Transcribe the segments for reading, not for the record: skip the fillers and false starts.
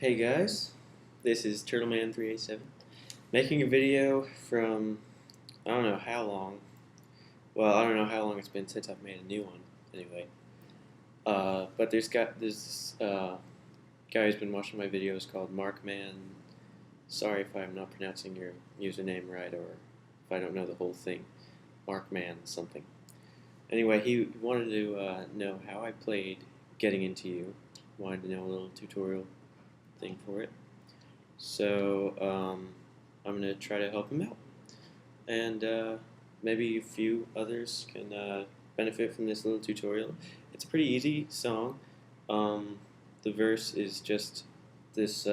Hey guys, this is Turtleman387 making a video from I don't know how long. Well, I don't know how long it's been since I've made a new one. Anyway, but there's this guy who's been watching my videos called Markman. Sorry if I'm not pronouncing your username right or if I don't know the whole thing. Markman something. Anyway, he wanted to know how I played Getting Into You. Wanted to know a little tutorial thing for it. So I'm going to try to help him out. And maybe a few others can benefit from this little tutorial. It's a pretty easy song. The verse is just this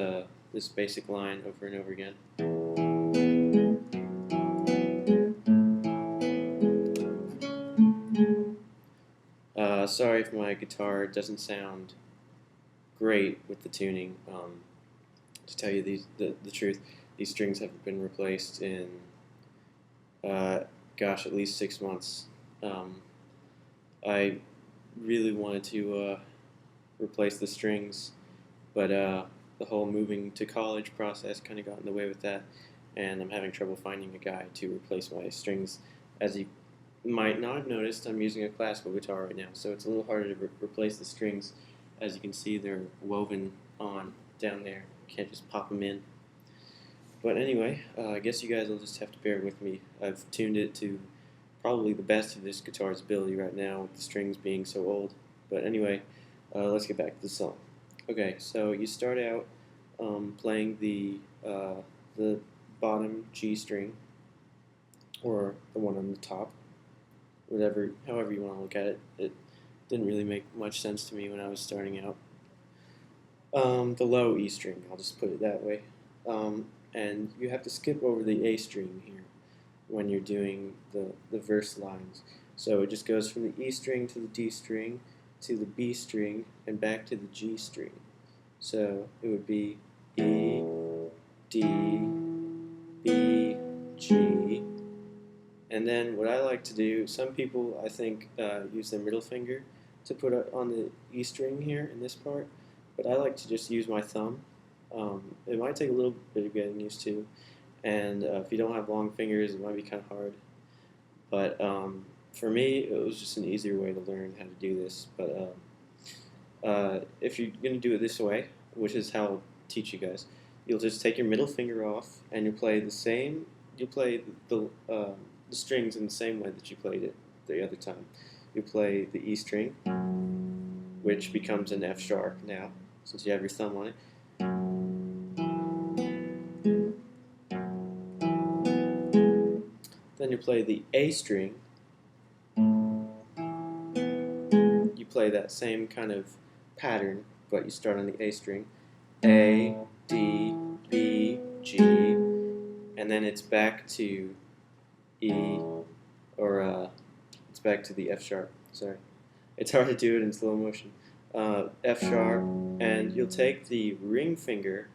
basic line over and over again. Sorry if my guitar doesn't sound great with the tuning. To tell you the truth, these strings have been replaced in, gosh, at least 6 months. I really wanted to replace the strings, but the whole moving to college process kind of got in the way with that, and I'm having trouble finding a guy to replace my strings. As you might not have noticed, I'm using a classical guitar right now, so it's a little harder to replace the strings. As you can see, they're woven on down there. Can't just pop them in. But anyway, I guess you guys will just have to bear with me. I've tuned it to probably the best of this guitar's ability right now, with the strings being so old. But anyway, let's get back to the song. Okay, so you start out playing the bottom G string, or the one on the top, however you want to look at it. It didn't really make much sense to me when I was starting out. The low E string, I'll just put it that way. And you have to skip over the A string here when you're doing the verse lines. So it just goes from the E string to the D string to the B string and back to the G string. So it would be E, D, B, G. And then what I like to do, some people I think use their middle finger to put on the E string here in this part, but I like to just use my thumb. It might take a little bit of getting used to, and if you don't have long fingers, it might be kind of hard. But for me, it was just an easier way to learn how to do this. But if you're going to do it this way, which is how I'll teach you guys, you'll just take your middle finger off, and you'll play the strings in the same way that you played it the other time. You play the E string, which becomes an F sharp now, since you have your thumb on it. Then you play the A string. You play that same kind of pattern, but you start on the A string. A, D, B, G, and then it's back to E, or it's back to the F sharp. Sorry. It's hard to do it in slow motion. F sharp, and you'll take the ring finger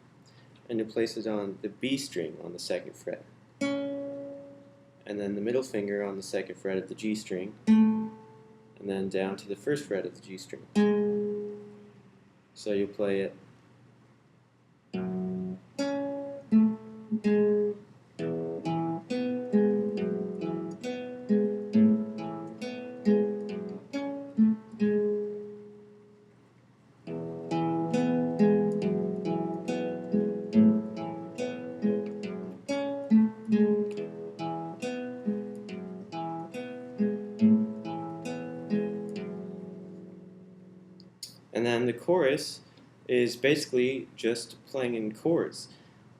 and you'll place it on the B string on the 2nd fret, and then the middle finger on the 2nd fret of the G string, and then down to the 1st fret of the G string. So you'll play it. And then the chorus is basically just playing in chords.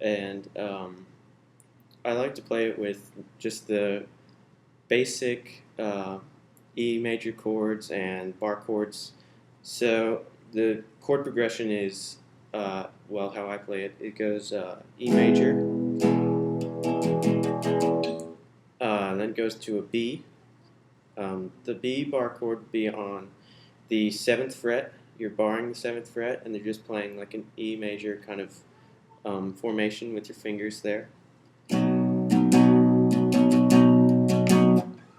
And I like to play it with just the basic E major chords and bar chords. So the chord progression is, well, how I play it, it goes E major, then it goes to a B. The B bar chord would be on the 7th fret. You're barring the 7th fret, and they're just playing like an E major kind of formation with your fingers there.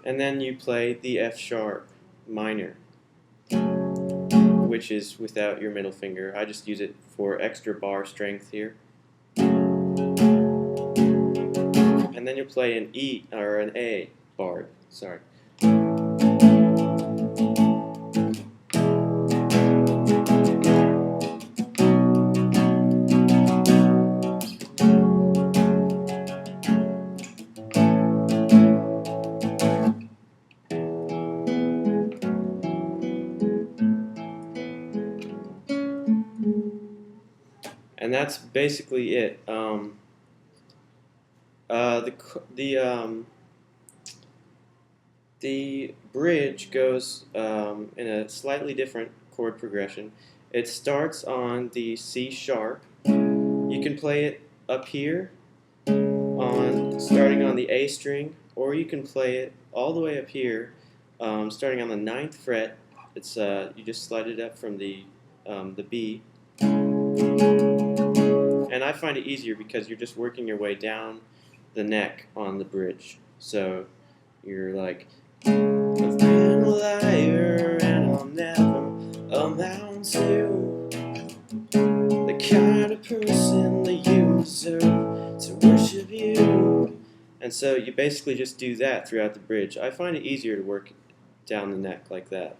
And then you play the F sharp minor, which is without your middle finger. I just use it for extra bar strength here. And then you'll play an E or an A bar. Sorry. And that's basically it. The bridge goes in a slightly different chord progression. It starts on the C sharp. You can play it up here starting on the A string, or you can play it all the way up here, starting on the 9th fret. It's you just slide it up from the B. And I find it easier because you're just working your way down the neck on the bridge. So you're like, I've been a liar and I'll never amount to the kind of person that you deserve to worship you. And so you basically just do that throughout the bridge. I find it easier to work down the neck like that.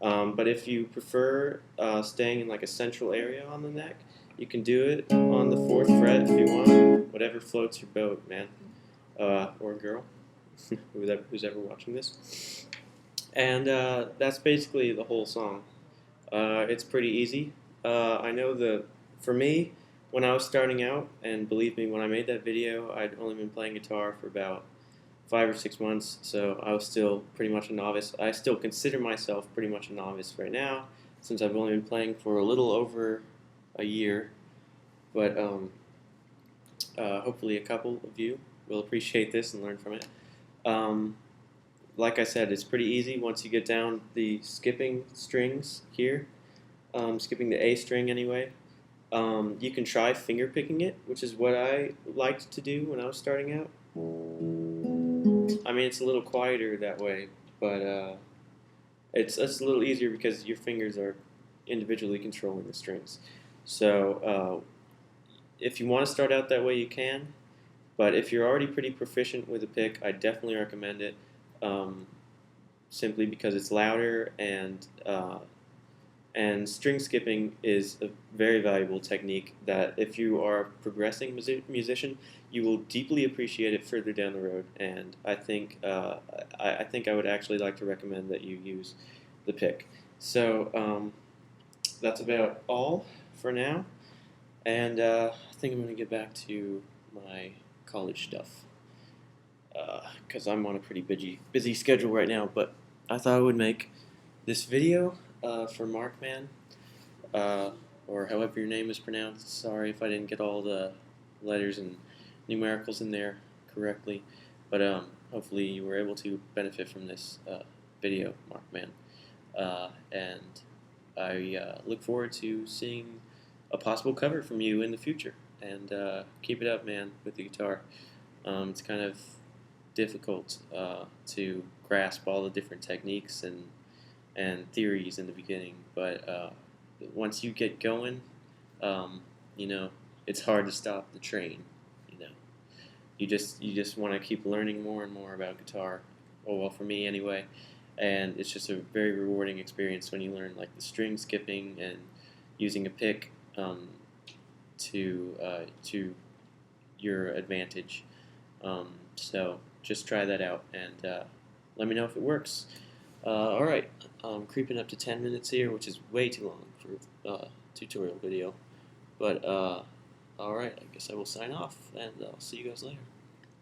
But if you prefer staying in like a central area on the neck, you can do it on the 4th fret if you want. Whatever floats your boat, man. Or girl. Who's ever watching this. And that's basically the whole song. It's pretty easy. I know for me, when I was starting out, and believe me, when I made that video, I'd only been playing guitar for about 5 or 6 months, so I was still pretty much a novice. I still consider myself pretty much a novice right now, since I've only been playing for a little over a year. But hopefully a couple of you will appreciate this and learn from it. Like I said, it's pretty easy once you get down the skipping strings here, skipping the A string anyway. You can try finger picking it, which is what I liked to do when I was starting out. I mean, it's a little quieter that way, but it's a little easier because your fingers are individually controlling the strings. So if you want to start out that way, you can. But if you're already pretty proficient with a pick, I definitely recommend it, simply because it's louder, and string skipping is a very valuable technique that if you are a progressing musician, you will deeply appreciate it further down the road. And I think I would actually like to recommend that you use the pick. So that's about all for now, and I think I'm going to get back to my college stuff because I'm on a pretty busy schedule right now. But I thought I would make this video for Markman, or however your name is pronounced. Sorry if I didn't get all the letters and numericals in there correctly, but hopefully you were able to benefit from this video, Markman. And I look forward to seeing a possible cover from you in the future. And keep it up, man, with the guitar. It's kind of difficult to grasp all the different techniques and theories in the beginning, but once you get going, you know, it's hard to stop the train. You know, you just want to keep learning more and more about guitar. Oh, well, for me anyway. And it's just a very rewarding experience when you learn like the string skipping and using a pick to your advantage. So just try that out and let me know if it works. Alright, I'm creeping up to 10 minutes here, which is way too long for a tutorial video. But alright, I guess I will sign off, and I'll see you guys later.